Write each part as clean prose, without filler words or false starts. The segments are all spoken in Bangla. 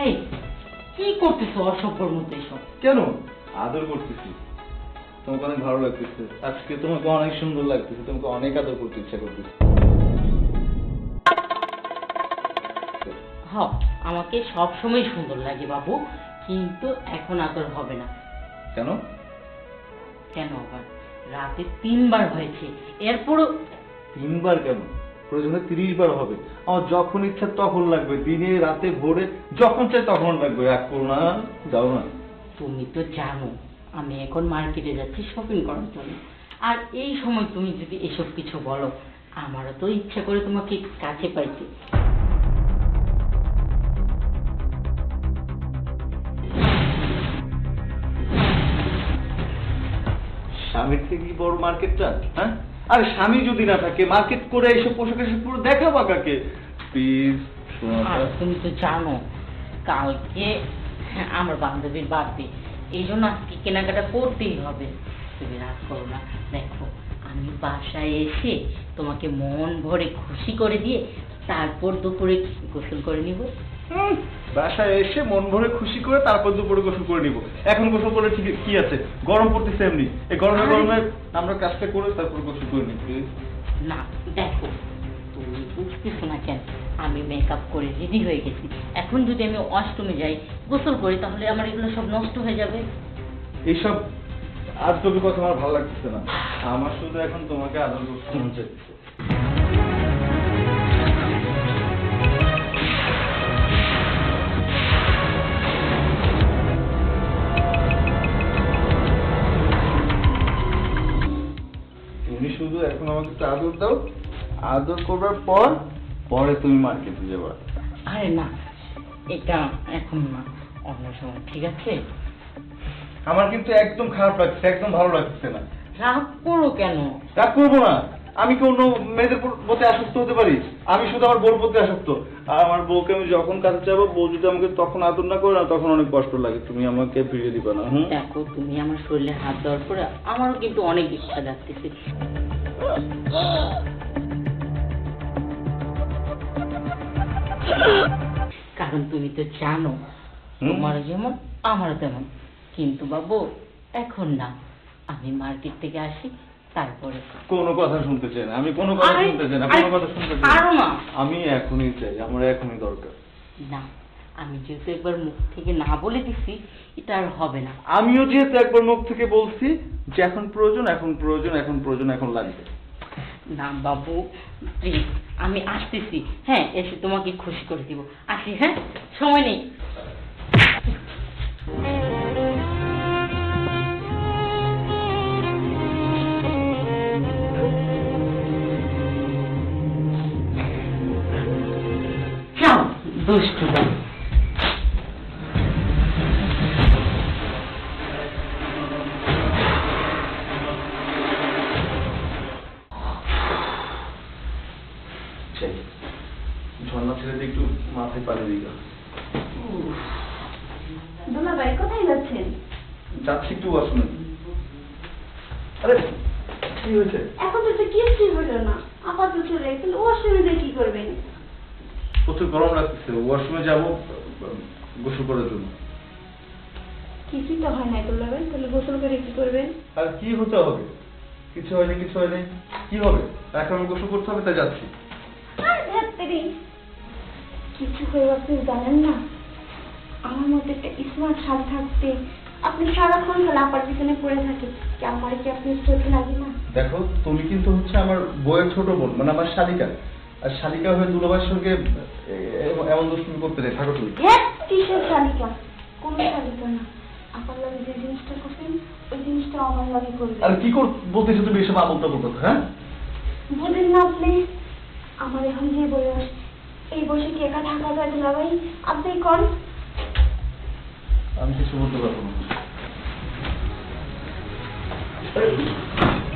এই কি করতেছো অসভ্যর মধ্যে এসব? কেন? আদর করতেছি, তোমাকে অনেক ভালো লাগতেছে আজকে, তোমাকে অনেক সুন্দর লাগতেছে, তোমাকে অনেক আদর করতে ইচ্ছা করতেছে। হ্যাঁ, আমাকে সব সময় সুন্দর লাগে বাবু, কিন্তু এখন আদর হবে না। কেন? কেন আবার? রাতে 3 বার হয়েছে, এরপরও 3 বার কেন? প্রয়োজনে 30 বার হবে। আমার যখন ইচ্ছা তখন লাগবে, দিনে রাতে ভোরে যখন চাই তখন লাগবে। রাগ করো না, যাও না। তুমি তো জানো আমি এখন মার্কেটে যাচ্ছি শপিং করার জন্য, আর এই সময় তুমি যদি এসব কিছু বলো, আমারও তো ইচ্ছা করে তোমাকে কাছে পাইতে। স্বামীর থেকে কি বড় মার্কেটটা? হ্যাঁ, আরে স্বামী যদি না থাকে মার্কেট করে এইসব পোশাক এসে পুরো দেখাবা কাকে? প্লিজ। আর তুমি তো জানো কালকে আমার বান্ধবীর বার্থডে, এই জন্য আজকে কেনাকাটা করতেই হবে। তুমি রাগ করো না, দেখো আমি বাসায় এসে তোমাকে মন ভরে খুশি করে দিয়ে তারপর দুপুরে গোসল করে নিব। বাসায় এসে মন ভরে খুশি করে তারপর দুপুরে গোসল করে নিব? এখন গোসল করলে ঠিক কি আছে? গরম পড়তেছে এমনি, এই গরমে গরমে আমরা কাজটা করে তারপর গোসল করে নিই প্লিজ। না দেখো, তুমি বুঝতেছো না কেন, আমি মেকআপ করে রেডি হয়ে গেছি, এখন যদি আমি ওয়াশরুমে যাই গোসল করি তাহলে আমার এগুলো সব নষ্ট হয়ে যাবে। এইসব আজগবি কথা আমার ভালো লাগতেছে না, আমার শুধু এখন তোমাকে আদর করতে মন চাইছে। তুমি শুধু এখন আমাকে একটু আদর দাও, আদর করবার পর পরে তুমি মার্কেটে যাবা। আরে না, এটা এখন না, অন্য সময়, ঠিক আছে? আমার কিন্তু একদম খারাপ লাগছে, একদম ভালো লাগছে না। রাগ করো কেন? রাগ করবো না, আমি কি অন্য মেয়েদের প্রতি আসক্ত হতে পারি? আমি শুধু আমার বউর প্রতি আসক্ত। আর আমার বউকে আমি যখন কাছে যাবো, বউ যদি আমাকে তখন আদর না করে না, তখন অনেক কষ্ট লাগে। তুমি আমাকে ফিরিয়ে দিবা না? দেখো, তুমি আমার শরীরে হাত দেওয়ার পরে আমারও কিন্তু অনেক ইচ্ছা যাচ্ছে, কারণ তুমি তো জানো তোমার যেমন আমারও তেমন। কিন্তু বাবু এখন না, আমি মার্কেট থেকে আসি তারপরে। কোনো কথা শুনতে চাই না, আমি কোনো কথা শুনতে চাই না, কোনো কথা শুনতে চাই না। আমি এখনই চাই, আমার এখনই দরকার। না, আমি যেহেতু একবার মুখ থেকে না বলে দিছি, এটা আর হবে না। আমিও যেহেতু একবার মুখ থেকে বলছি যে এখন প্রয়োজন, এখন প্রয়োজন, এখন প্রয়োজন, এখন লাগবে। না বাবু প্লিজ, আমি আসতেছি, হ্যাঁ এসে তোমাকে খুশি করে দিব। আসি, হ্যাঁ, সময় নেই। যাও দুষ্টু যাও। ঝর্ণা ছেড়ে দিয়ে একটু মাথায় পানি দিই। দুলা ভাই কোথায় যাচ্ছেন? যাচ্ছি একটু ওয়াশরুমে। আরে কি হয়েছে? এখন তো কিছুই হলো না, আপাতত চলে কিন্তু ওয়াশরুমে দিয়ে কি করবেন? প্রচুর গরম লাগতেছে, ওয়াশরুমে যাবো গোসল করার জন্য। কিছুই তো হয় নাই দুলা ভাই, তাহলে গোসল করে কি করবেন? আর কি হতে হবে? কিছু হয়নি, কিছু হয়নি, কি হবে? এখন আমি গোসল করতে হবে, তাই যাচ্ছি। কিছু হয়ে আপনি জানেন না, আমার মধ্যে একটা স্মার্ট শাল থাকতে আপনি সারাক্ষণ লাপার পিছনে পড়ে থাকেন, কি আমার কি আপনি চোখে লাগে না? দেখো, তুমি কিন্তু হচ্ছে আমার বউয়ের ছোট বোন, মানে আমার শালিকা, আর শালিকা হয়ে দুলাভাইয়ের সঙ্গে এমন দুষ্টুমি করতে নেই। থাকো তুমি। কিসের শালিকা? কোন শালিকা না, আপনার লাগে যে জিনিসটা করছেন ওই জিনিসটা আমার লাগে করবেন। আর কি বলতেছো তুমি এসব আমল তামল কথা? হ্যাঁ, বুঝেন না আপনি? আমার এখন যে বয়স, এই বয়সে কি একা থাকা যায় দুলা ভাই? আপনি কোন? আমি কিছু বলতে পারবো না।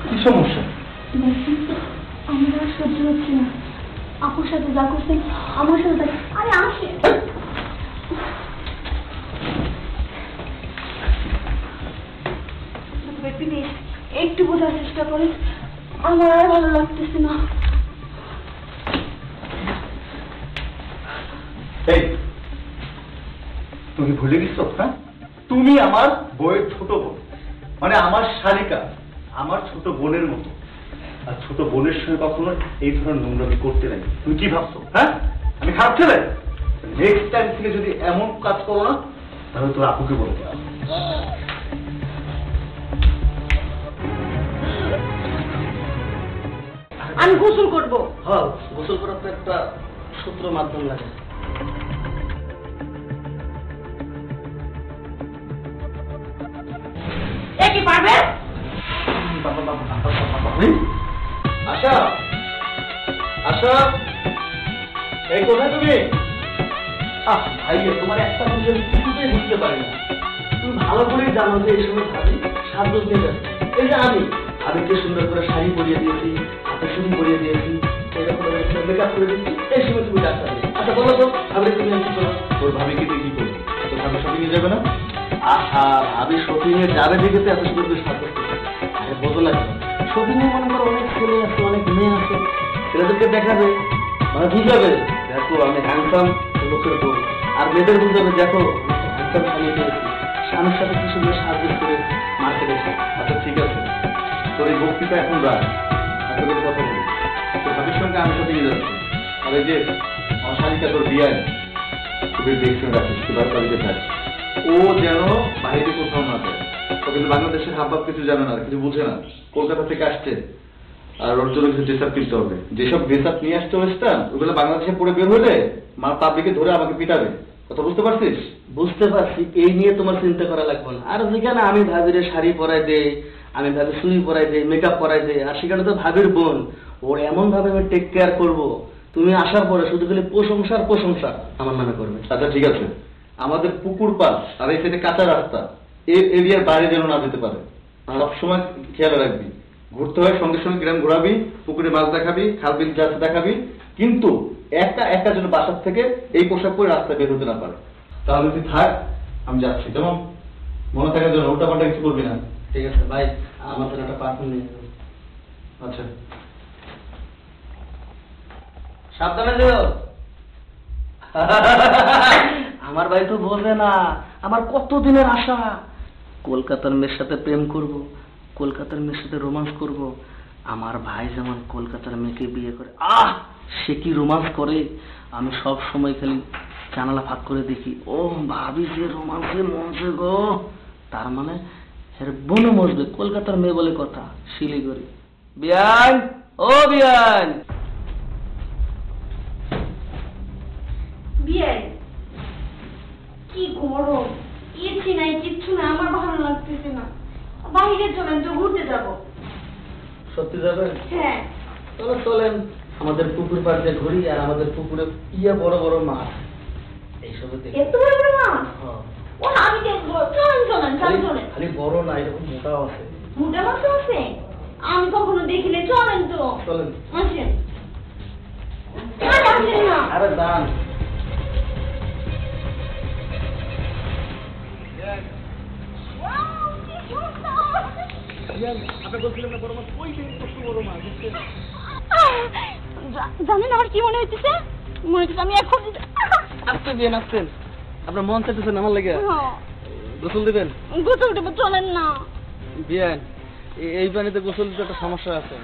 কি সমস্যা? আমার আর সহ্য হচ্ছে না, আপুর সাথে যা করছেন আমার সাথে। আরে আসে, একটু বোঝার চেষ্টা করেন, আমার আর ভালো লাগতেছে না। এই তুমি ভুলে গেছো? হ্যাঁ, তুমি আমার বইয়ের ছোট বোন, মানে আমার শালিকা, আমার ছোট বোনের মতো। আর ছোট বোনের সঙ্গে কখনো এই ধরনের নোংরামি করতে নাই। তুমি কি ভাবছো? হ্যাঁ, আমি খারাপ ছেলে? নেক্সট টাইম থেকে যদি এমন কাজ করো না, তাহলে তোর আপুকে বলবো। আমি গোসল করব। হ্যাঁ, গোসল করার তো একটা সূত্র মাধ্যম লাগে। এ কি পারবে? আশা, আশা, এই কোথায় তুমি? ভাইয়া, তোমার একটা জিনিস আমি কিছুতেই বুঝতে পারি না। তুমি ভালো করেই জানো যে এই সময় ভাবি সাজগোজ নিয়ে যাচ্ছে। এই যে আবিরকে সুন্দর করে শাড়ি পরিয়ে দিয়েছি, হাতে চুড়ি পরিয়ে দিয়েছি, এরকম মেকআপ করে দিচ্ছি, এই সময় তুমি ডাক্তার। আচ্ছা বলো তো, আবির তুমি কি করো? তোর ভাবিকে দিয়ে কি করবো? তোর ভাবি শপিং এ যাবে না? আবির শপিং এ যাবে দেখে তো এত সুন্দর করে সাজগোজ করছে। আরে বোঝো না কেন, শপিং এ মনে করো অনেক ছেলে আছে, অনেক মেয়ে আছে, ছেলেদেরকে দেখাবে, মানে বুঝাবে দেখো আমি হ্যান্ডসাম লোকের বউ, আর মেয়েদের বুঝাবে দেখো হ্যান্ডসাম স্বামী পেয়েছি, স্বামীর সাথে কি সুন্দর সাজগোজ করে মার্কেটে এসে। আচ্ছা ঠিক আছে, তোর এই বক্তৃতা এখন রাখ, তোদের কথা বলি। তোর ভাবির সঙ্গে আমি শপিং এ যাচ্ছি, আর এই যে আমার শালিকা তোর বিয়ে, তোদের দেখতে রাখিস, তোর বাড়িতে থাক। ও যেন বাইরে কোথাও না যায়। ও কিন্তু বাংলাদেশের হাবভাব কিছু জানে না, কিছু বুঝে না, কলকাতা থেকে আসছে। আর ওর জন্য কিছু ড্রেস আপ কিনতে হবে। যেসব ড্রেস আপ নিয়ে আসতে ওয়েস্টার্ন, ওগুলো বাংলাদেশে পরে বের হলে মা পাবলিকে ধরে আমাকে পিটাবে। কথা বুঝতে পারছিস? বুঝতে পারছি, এই নিয়ে তোমার চিন্তা করা লাগবে না। আর যেখানে আমি ভাবিরে শাড়ি পরাই দেই, আমি ভাবি চুড়ি পরাই দেই, মেকআপ করাই দেই, আর সেখানে তো ভাবির বোন, ওর এমন ভাবে আমি টেক কেয়ার করবো, তুমি আসার পরে শুধু খালি প্রশংসার প্রশংসা আমার নামে করবে। আচ্ছা ঠিক আছে, আমাদের পুকুর পাশ আর এই সাইডে কাঁচা রাস্তা, এই এরিয়ার বাইরে যেন না যেতে পারে। সবসময় খেয়াল রাখবি, ঘুরতে হয় সঙ্গে সঙ্গে গ্রাম ঘোরাবি, পুকুরে মাছ দেখাবি, খাল বিল যাচ্ছে দেখাবি, কিন্তু একটা একটা যেন বাসার থেকে এই পোশাক পরে রাস্তায় বের হতে না পারে। তাহলে তুই থাক, আমি যাচ্ছি। যেমন মনে থাকার জন্য উল্টা পাল্টা কিছু করবি না। ঠিক আছে ভাই, আমার জন্য একটা পারফিউম নিয়ে যাবো। আচ্ছা, সাবধানে যেও। আমার ভাই তো বোঝে না, আমার কত দিনের আশা, কলকাতার মেয়ের সাথে প্রেম করব, কলকাতার মেয়ের সাথে রোমান্স করব। আমার ভাই যেমন কলকাতার মেয়েকে বিয়ে করে, সে কি রোমান্স করে, আমি সব সময় খালি জানালা ফাঁক করে দেখি, ও ভাবি যে রোমান্সে মজে গো, তার মানে এর বনে মজবে, কলকাতার মেয়ে বলে কথা, শিলিগুড়ি। বিয়ান, ও বিয়ান। বিয়ে কি গরম, এসি নাই, কিচ্ছু না, আমার ভালো লাগতেছে না। বাইরে চলেন তো, ঘুরতে যাব। সত্যি যাবেন? হ্যাঁ তাহলে চলেন, আমাদের পুকুর পাড় দিয়ে ঘুরি, আর আমাদের পুকুরে ইয়া বড় বড় মাছ, এইসব দেখি। এত বড় বড় মাছ? হ্যাঁ। ও আমি দেখবো, চলেন চলেন চলেন চলেন। খালি বড় না, এরকম মোটাও আছে। মোটা মাছ আছে? আমি কখনো দেখিনি, চলেন তো। চলেন। আসেন। আরে আসেন না। আরে দান। জানেন আমার কি মনে হইতেছে? মনে হচ্ছে আমি এখন আসতে বিয়ান, আসতেন, আপনার মন চাইতেছেন আমার লেগে গোসল দিবেন? গোসল দেবো, চলেন না। বিয়ান, এই পানিতে গোসল দিতে একটা সমস্যা আছে।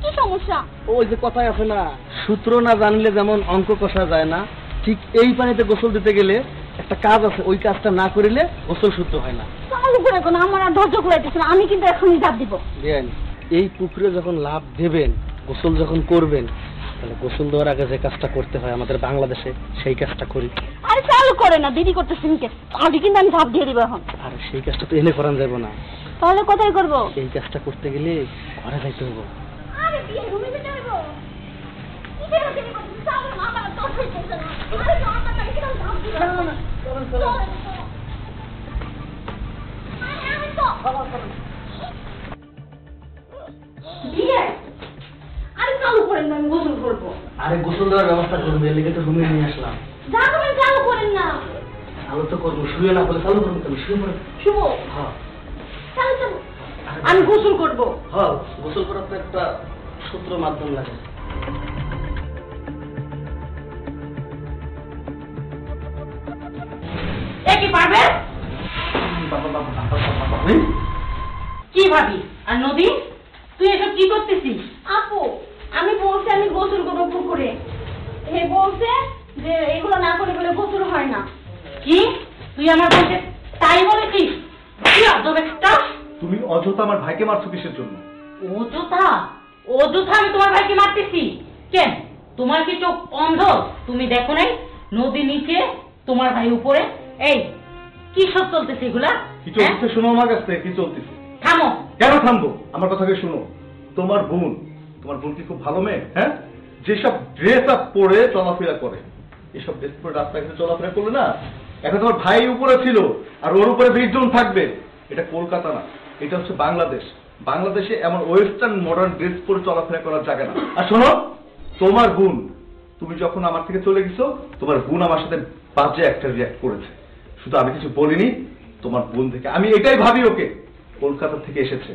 কি সমস্যা? ওই যে কথাই আছে না, সূত্র না জানলে যেমন অঙ্ক কষা যায় না, ঠিক এই পানিতে গোসল দিতে গেলে একটা কাজ আছে, ওই কাজটা না করিলে গোসল সূত্র হয় না। চালু করে কোনো, আমার আর ধৈর্য কুলাইতেছে না, আমি কিন্তু এখনই ঝাঁপ দিব। বিয়ান, এই পুকুরে যখন লাভ দেবেন, গোসল যখন করবেন, তাহলে গোসল দেওয়ার আগে যে কাজটা করতে হয় আমাদের বাংলাদেশে, সেই কাজটা করি। আরে চালু করে না, দেরি করতেছি আগে কিন্তু আমি ঝাঁপ দিয়ে দিব এখন। আর সেই কাজটা তো এনে করান যাবো না, তাহলে কোথায় করবো? এই কাজটা করতে গেলে ঘরে যাইতে হবো। আরে বিয়ে রুমে যেতে হইব। কি বের হতে দিব? চালু না, আমার তো হইতেছে না। আরে না, আমার তাহলে কিরকম ঝাঁপ দিব? চলেন, চলেন। আরে আমি তো বিয়ে। আরে চালু করেন না, আমি গোসল করবো। আরে গোসল দেওয়ার ব্যবস্থা করবো, এর লেগে তো রুমে নিয়ে আসলাম। যা করবেন চালু করেন না। চালু তো করবো, শুয়ে না বলে চালু করবো, তুমি শুয়ে পড়ে। শুভ, হ্যাঁ চালু চালু। আমি গোসল করবো। হ্যাঁ, গোসল করার তো একটা সূত্র মাধ্যম লাগে। এ কি পারবে? ভাবি কি ভাবি? আর নদী, তুই এসব কি করতেছিস? আপু, আমি বলছি আমি গোসল করবো পুকুরে। হে বলছে যে এগুলো না করে বলে গোসল হয় না। কি তুই আমার বলতে তাই বলেছিস? কি আজব একটা! তুমি অযথা আমার ভাইকে মারছো কিসের জন্য? অযথা অযথা আমি তোমার ভাইকে মারতেছি কেন? তোমার কি চোখ অন্ধ? তুমি দেখো নাই নদী নিচে, তোমার ভাই উপরে? এই কি সব চলতেছে এগুলা? কি চলতেছে শোনো আমার কাছ থেকে, কি চলতেছে? থামো। কেন থামবো? আমার কথাকে শোনো। তোমার বোন কি খুব ভালো মেয়ে? হ্যাঁ, যেসব ড্রেস আপ পরে চলাফেরা করে, এসব ড্রেস পরে রাস্তায় কিন্তু চলাফেরা করলে না, এখন তোমার ভাই উপরে ছিল আর ওর উপরে 20 জন থাকবে। এটা কলকাতা না, এটা হচ্ছে বাংলাদেশ। বাংলাদেশে এমন ওয়েস্টার্ন মডার্ন ড্রেস পরে চলাফেরা করার জায়গা না। আর শোনো, তোমার বোন, তুমি যখন আমার থেকে চলে গেছো, তোমার বোন আমার সাথে বাজে একটা রিয়াক্ট করেছে। শুধু আমি কিছু বলিনি, তোমার বোন থেকে আমি এটাই ভাবি ওকে কলকাতা থেকে এসেছে।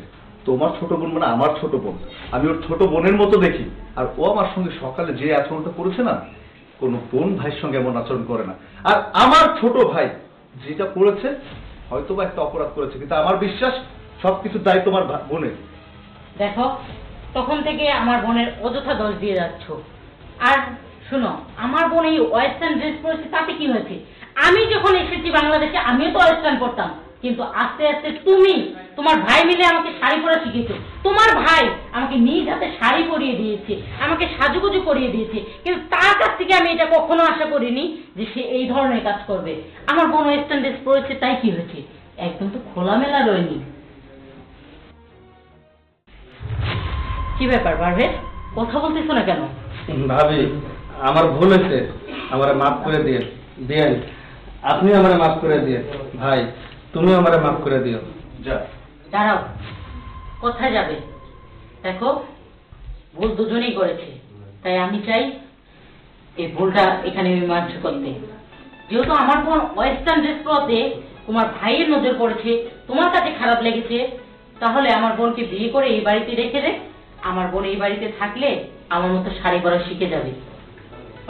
তোমার ছোট বোন মানে আমার ছোট বোন, আমি ওর ছোট বোনের মতো দেখি। আর ও আমার সঙ্গে সকালে যে আচরণটা করেছে না, কোনো বোন ভাইয়ের সঙ্গে এমন আচরণ করে না। আর আমার ছোট ভাই যেটা করেছে, হয়তো বা একটা অপরাধ করেছে, কিন্তু আমার বিশ্বাস সবকিছু দায় তোমার বোনের। দেখো, তখন থেকে আমার বোনের অযথা দোষ দিয়ে যাচ্ছ। আর শুনো, আমার বোন এই ওয়েস্টার্ন ড্রেস পরেছে তাতে কি হয়েছে? আমি যখন এসেছি বাংলাদেশে আমিও তো ওয়েস্টার্ন পরতাম, কিন্তু আস্তে আস্তে তুমি তোমার ভাই মিলে আমাকে শাড়ি পরা শিখিয়েছো। তোমার ভাই আমাকে নিজ হাতে শাড়ি পরিয়ে দিয়েছে, আমাকে সাজুগুজু করিয়ে দিয়েছে, কিন্তু তার কাছ থেকে আমি এটা কখনো আশা করিনি যে সে এই ধরনের কাজ করবে। আমার বোন ওয়েস্টার্ন ড্রেস পরেছে তাই কি হয়েছে? একদম তো খোলামেলা রয়নি। কি ব্যাপার পারভেজ, কথা বলতেছো না কেন? ভাবি, আমার ভুল হয়েছে, আমারে মাফ করে দিয়েন। আপনি আমারে মাফ করে দিয়েন। ভাই, তুমি আমারে মাফ করে দিও। যা। দাঁড়াও, কোথায় যাবে? দেখো, ভুল দুজনেই করেছে, তাই আমি চাই এই ভুলটা এখানে মীমাংস করতে। যেহেতু আমার বোন ওয়েস্টার্ন ড্রেস পরতে তোমার ভাইয়ের নজর পড়েছে, তোমার কাছে খারাপ লেগেছে, তাহলে আমার বোনকে বিয়ে করে এই বাড়িতে রেখে দে। আমার বোন এই বাড়িতে থাকলে আমার মতো শাড়ি পরা শিখে যাবে।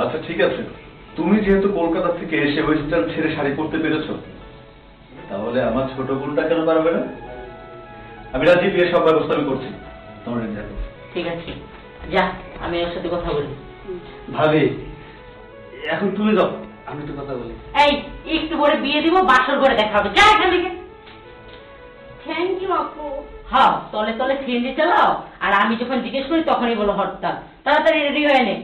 আচ্ছা ঠিক আছে, তুমি যেহেতু কলকাতা থেকে এসে ওয়েস্টার্ন ছেড়ে শাড়ি পরতে পেরেছো, তাহলে আমার ছোট বোনটা কেন পারবে না? আমি রাজি, বিয়ে সব ব্যবস্থা আমি করছি। তোমার ঠিক আছে, যা, আমি ওর সাথে কথা বলি। ভাবি, এখন তুমি যাও, আমি তো কথা বলি। এই একটু পরে বিয়ে দিব, বাসর ঘরে দেখা হবে, যা এখান থেকে। থ্যাংক ইউ আপু। হ্যাঁ, তলে তলে সিএনজি চালাও, আর আমি যখন জিজ্ঞেস করি তখনই বলো হরতাল। তাড়াতাড়ি রেডি হয়ে নে।